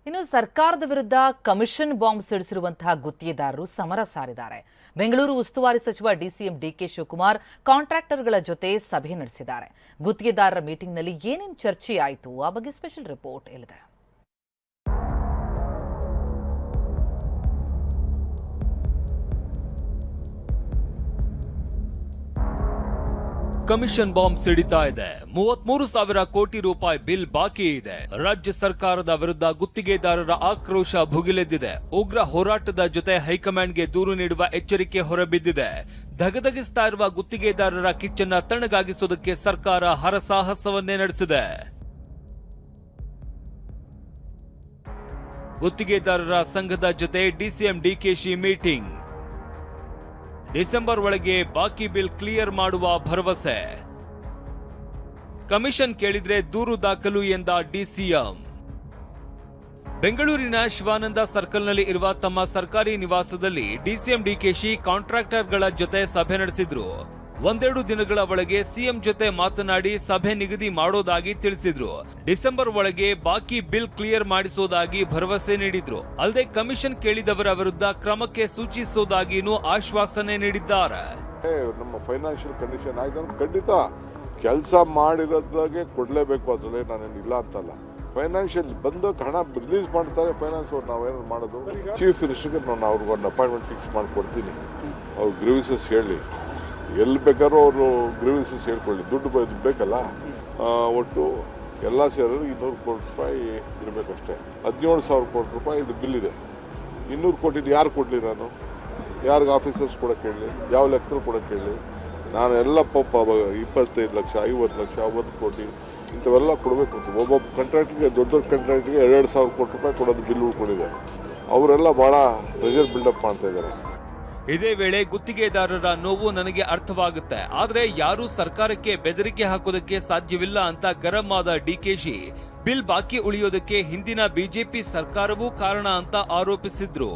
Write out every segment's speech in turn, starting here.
ಇನ್ನು ಸರ್ಕಾರದ ವಿರುದ್ಧ ಕಮಿಷನ್ ಬಾಂಬ್ ಸಿಡಿಸಿರುವಂತಹ ಗುತ್ತಿಗೆದಾರರು ಸಮರ ಸಾರಿದ್ದಾರೆ. ಬೆಂಗಳೂರು ಉಸ್ತುವಾರಿ ಸಚಿವ ಡಿಸಿಎಂ ಡಿಕೆ ಶಿವಕುಮಾರ್ ಕಾಂಟ್ರಾಕ್ಟರ್ಗಳ ಜೊತೆ ಸಭೆ ನಡೆಸಿದ್ದಾರೆ. ಗುತ್ತಿಗೆದಾರರ ಮೀಟಿಂಗ್ನಲ್ಲಿ ಏನೇನು ಚರ್ಚೆಯಾಯಿತು ಆ ಬಗ್ಗೆ ಸ್ಪೆಷಲ್ ರಿಪೋರ್ಟ್ ಇಲ್ಲಿದೆ. ಕಮಿಷನ್ ಬಾಂಬ್ ಸಿಡಿತಾ ಇದೆ. 33,000 ಕೋಟಿ ರೂಪಾಯಿ ಬಿಲ್ ಬಾಕಿ ಇದೆ. ರಾಜ್ಯ ಸರ್ಕಾರದ ವಿರುದ್ಧ ಗುತ್ತಿಗೆದಾರರ ಆಕ್ರೋಶ ಭುಗಿಲೆದ್ದಿದೆ. ಉಗ್ರ ಹೋರಾಟದ ಜೊತೆ ಹೈಕಮಾಂಡ್ಗೆ ದೂರು ನೀಡುವ ಎಚ್ಚರಿಕೆ ಹೊರಬಿದ್ದಿದೆ. ಧಗಧಗಿಸ್ತಾ ಇರುವ ಗುತ್ತಿಗೆದಾರರ ಕಿಚ್ಚನ್ನ ತಣ್ಣಗಾಗಿಸೋದಕ್ಕೆ ಸರ್ಕಾರ ಹರಸಾಹಸವನ್ನೇ ನಡೆಸಿದೆ. ಗುತ್ತಿಗೆದಾರರ ಸಂಘದ ಜೊತೆ ಡಿಸಿಎಂ ಡಿಕೆಶಿ ಮೀಟಿಂಗ್. ಡಿಸೆಂಬರ್ ಒಳಗೆ ಬಾಕಿ ಬಿಲ್ ಕ್ಲಿಯರ್ ಮಾಡುವ ಭರವಸೆ. ಕಮಿಷನ್ ಕೇಳಿದ್ರೆ ದೂರು ದಾಖಲು ಎಂದ ಡಿಸಿಎಂ. ಬೆಂಗಳೂರಿನ ಶಿವಾನಂದ ಸರ್ಕಲ್ನಲ್ಲಿ ಇರುವ ತಮ್ಮ ಸರ್ಕಾರಿ ನಿವಾಸದಲ್ಲಿ ಡಿಸಿಎಂ ಡಿಕೆಶಿ ಕಾಂಟ್ರಾಕ್ಟರ್ಗಳ ಜೊತೆ ಸಭೆ ನಡೆಸಿದ್ರು. ಒಂದೆರಡು ದಿನಗಳ ಒಳಗೆ ಸಿಎಂ ಜೊತೆ ಮಾತನಾಡಿ ಸಭೆ ನಿಗದಿ ಮಾಡೋದಾಗಿ ತಿಳಿಸಿದ್ರು. ಡಿಸೆಂಬರ್ ಒಳಗೆ ಬಾಕಿ ಬಿಲ್ ಕ್ಲಿಯರ್ ಮಾಡಿಸೋದಾಗಿ ಭರವಸೆ ನೀಡಿದ್ರು. ಅಲ್ಲದೆ ಕಮಿಷನ್ ಕೇಳಿದವರ ವಿರುದ್ಧ ಕ್ರಮಕ್ಕೆ ಸೂಚಿಸೋದಾಗಿನೂ ಆಶ್ವಾಸನೆ ನೀಡಿದ್ದಾರೆ. ನಮ್ಮ ಫೈನಾನ್ಷಿಯಲ್ ಕಂಡೀಷನ್ ಆಯ್ತು, ಖಂಡಿತ ಕೆಲಸ ಮಾಡಿರೋದಾಗೆ ಕೊಡ್ಲೇಬೇಕು. ಅದ್ರಲ್ಲಿ ನಾನೇನು ಇಲ್ಲ ಅಂತಲ್ಲ. ಫೈನಾನ್ಷಿಯಲ್ ಬಂದು ಹಣ ರಿಲೀಸ್ ಮಾಡ್ತಾರೆ ಫೈನಾನ್ಸ್ ಅವ್ರು. ನಾವೇನು ಮಾಡೋದು, ಚೀಫ್ ಮಿನಿಸ್ಟರ್ಗೆ ನಾನು ಅವ್ರಿಗೆ ಒಂದು ಅಪಾಯಿಂಟ್ಮೆಂಟ್ ಫಿಕ್ಸ್ ಮಾಡಿಕೊಡ್ತೀನಿ. ಅವ್ರು ಗ್ರೀವಿಸಸ್ ಹೇಳಿ, ಎಲ್ಲಿ ಬೇಕಾದ್ರೂ ಅವರು ಗ್ರೀವಿಸಸ್ ಹೇಳ್ಕೊಳ್ಳಿ. ದುಡ್ಡು ಬೇಕಲ್ಲ. ಒಟ್ಟು ಎಲ್ಲ ಸೇರಿದ್ರು 200 ಕೋಟಿ ರೂಪಾಯಿ ಇರಬೇಕಷ್ಟೇ. 17,000 ಕೋಟಿ ರೂಪಾಯಿ ಇದು ಬಿಲ್ ಇದೆ. 200 ಕೋಟಿದು ಯಾರು ಕೊಡಲಿ? ನಾನು ಯಾರಿಗೆ ಆಫೀಸರ್ಸ್ ಕೊಡೋಕ್ಕೆ ಹೇಳಿ, ಯಾವ ಲೆಕ್ಕರು ಕೊಡೋಕ್ಕೆ ಹೇಳಿ? ನಾನು ಎಲ್ಲ ಪಾಪ 25 ಲಕ್ಷ, 50 ಲಕ್ಷ, 1 ಕೋಟಿ ಇಂಥವೆಲ್ಲ ಕೊಡಬೇಕು ಅಂತ. ಒಬ್ಬೊಬ್ಬ ಕಂಟ್ರಾಕ್ಟ್ರಿಗೆ, ದೊಡ್ಡ ದೊಡ್ಡ ಕಂಟ್ರಾಕ್ಟ್ರಿಗೆ 2,000 ಕೋಟಿ ರೂಪಾಯಿ ಕೊಡೋದು ಬಿಲ್ ಉಳ್ಕೊಂಡಿದೆ. ಅವರೆಲ್ಲ ಭಾಳ ಪ್ರೆಷರ್ ಬಿಲ್ಡಪ್ ಮಾಡ್ತಾ ಇದ್ದಾರೆ. ಇದೇ ವೇಳೆ ಗುತ್ತಿಗೆದಾರರ ನೋವು ನನಗೆ ಅರ್ಥವಾಗುತ್ತೆ, ಆದ್ರೆ ಯಾರೂ ಸರ್ಕಾರಕ್ಕೆ ಬೆದರಿಕೆ ಹಾಕೋದಕ್ಕೆ ಸಾಧ್ಯವಿಲ್ಲ ಅಂತ ಗರಂ ಆದ ಡಿಕೆಶಿ ಬಿಲ್ ಬಾಕಿ ಉಳಿಯೋದಕ್ಕೆ ಹಿಂದಿನ ಬಿಜೆಪಿ ಸರ್ಕಾರವೂ ಕಾರಣ ಅಂತ ಆರೋಪಿಸಿದ್ರು.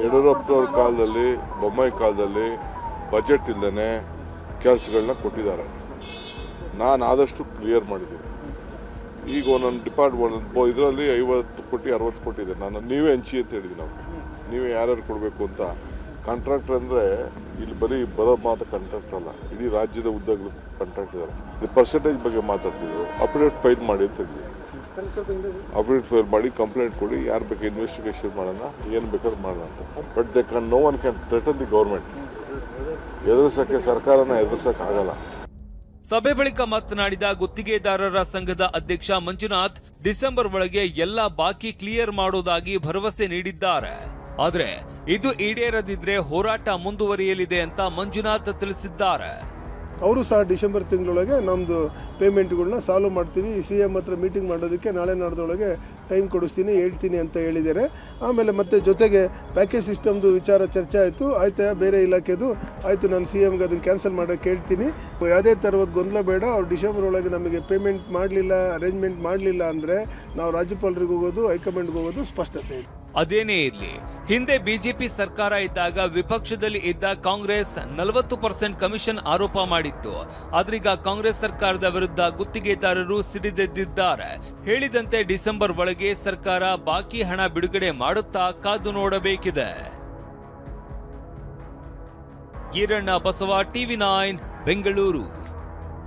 ಯಡಿಯೂರಪ್ಪನವ್ರ ಕಾಲದಲ್ಲಿ, ಬೊಮ್ಮಾಯಿ ಕಾಲದಲ್ಲಿ ಬಜೆಟ್ ಇಲ್ಲದೇ ಕೆಲಸಗಳನ್ನ ಕೊಟ್ಟಿದ್ದಾರೆ. ನಾನು ಆದಷ್ಟು ಕ್ಲಿಯರ್ ಮಾಡಿದ್ದೀನಿ. ಈಗ ಒಂದೊಂದು ಡಿಪಾರ್ಟ್ಮೆಂಟ್ ಇದರಲ್ಲಿ 50 ಕೋಟಿ 60 ಕೋಟಿ ಇದೆ. ನಾನು ನೀವೇ ಹಂಚಿ ಅಂತ ಹೇಳಿದ್ವಿ. ನಾವು ನೀವೇ ಯಾರ್ಯಾರು ಕೊಡಬೇಕು ಅಂತ. ಕಾಂಟ್ರಾಕ್ಟರ್ ಅಂದರೆ ಇಲ್ಲಿ ಬರೋ ಮಾತ್ರ ಕಾಂಟ್ರಾಕ್ಟರ್ ಅಲ್ಲ, ಇಡೀ ರಾಜ್ಯದ ಉದ್ಯೋಗಗಳು ಕಾಂಟ್ರಾಕ್ಟ್ ಇದ್ದಾರೆ. ಇದು ಪರ್ಸೆಂಟೇಜ್ ಬಗ್ಗೆ ಮಾತಾಡ್ತಿದ್ರು. ಅಪ್ಡೇಟ್ ಫೈಲ್ ಮಾಡಿ ಅಂತ ಹೇಳಿದ್ವಿ. ಅಪ್ಡೇಟ್ ಫೈಲ್ ಮಾಡಿ ಕಂಪ್ಲೇಂಟ್ ಕೊಡಿ, ಯಾರು ಬೇಕು ಇನ್ವೆಸ್ಟಿಗೇಷನ್ ಮಾಡೋಣ, ಏನು ಬೇಕಾದ್ರೂ ಮಾಡೋಣ ಅಂತ. But they can no one can threaten the government. ಎದುರಿಸೋಕ್ಕೆ ಸರ್ಕಾರನ ಎದುರಿಸೋಕ್ಕಾಗಲ್ಲ. ಸಭೆ ಬಳಿಕ ಮಾತನಾಡಿದ ಗುತ್ತಿಗೆದಾರರ ಸಂಘದ ಅಧ್ಯಕ್ಷ ಮಂಜುನಾಥ್, ಡಿಸೆಂಬರ್ ಒಳಗೆ ಎಲ್ಲ ಬಾಕಿ ಕ್ಲಿಯರ್ ಮಾಡೋದಾಗಿ ಭರವಸೆ ನೀಡಿದ್ದಾರೆ. ಆದ್ರೆ ಇದು ಈಡೇರದಿದ್ರೆ ಹೋರಾಟ ಮುಂದುವರಿಯಲಿದೆ ಅಂತ ಮಂಜುನಾಥ್ ತಿಳಿಸಿದ್ದಾರೆ. ಅವರು ಸಹ ಡಿಸೆಂಬರ್ ತಿಂಗಳೊಳಗೆ ನಮ್ಮದು ಪೇಮೆಂಟ್ಗಳನ್ನ ಸಾಲ್ವ್ ಮಾಡ್ತೀವಿ, CM ಹತ್ರ ಮೀಟಿಂಗ್ ಮಾಡೋದಕ್ಕೆ ನಾಳೆ ನಾಡ್ದೊಳಗೆ ಟೈಮ್ ಕೊಡಿಸ್ತೀನಿ, ಹೇಳ್ತೀನಿ ಅಂತ ಹೇಳಿದ್ದಾರೆ. ಆಮೇಲೆ ಮತ್ತೆ ಜೊತೆಗೆ ಪ್ಯಾಕೇಜ್ ಸಿಸ್ಟಮ್ದು ವಿಚಾರ ಚರ್ಚೆ ಆಯಿತು. ಆಯ್ತಾ, ಬೇರೆ ಇಲಾಖೆದು ಆಯಿತು, ನಾನು CMಗೆ ಅದನ್ನು ಕ್ಯಾನ್ಸಲ್ ಮಾಡೋಕ್ಕೆ ಹೇಳ್ತೀನಿ. ಯಾವುದೇ ಥರದ ಗೊಂದಲ ಬೇಡ. ಅವ್ರು ಡಿಸೆಂಬರ್ ಒಳಗೆ ನಮಗೆ ಪೇಮೆಂಟ್ ಮಾಡಲಿಲ್ಲ, ಅರೇಂಜ್ಮೆಂಟ್ ಮಾಡಲಿಲ್ಲ ಅಂದರೆ ನಾವು ರಾಜ್ಯಪಾಲರಿಗೆ ಹೋಗೋದು, ಹೈಕಮಾಂಡ್ಗೆ ಹೋಗೋದು ಸ್ಪಷ್ಟತೆ ಇದೆ. ಅದೇನೇ ಇರಲಿ, ಹಿಂದೆ ಬಿಜೆಪಿ ಸರ್ಕಾರ ಇದ್ದಾಗ ವಿಪಕ್ಷದಲ್ಲಿ ಇದ್ದ ಕಾಂಗ್ರೆಸ್ 40% ಕಮಿಷನ್ ಆರೋಪ ಮಾಡಿತ್ತು. ಆದ್ರೀಗ ಕಾಂಗ್ರೆಸ್ ಸರ್ಕಾರದ ವಿರುದ್ಧ ಗುತ್ತಿಗೆದಾರರು ಸಿಡಿದೆದ್ದಿದ್ದಾರೆ. ಹೇಳಿದಂತೆ ಡಿಸೆಂಬರ್ ಒಳಗೆ ಸರ್ಕಾರ ಬಾಕಿ ಹಣ ಬಿಡುಗಡೆ ಮಾಡುತ್ತಾ ಕಾದು ನೋಡಬೇಕಿದೆ. ಈರಣ್ಣ ಬಸವ, TV9 ಬೆಂಗಳೂರು.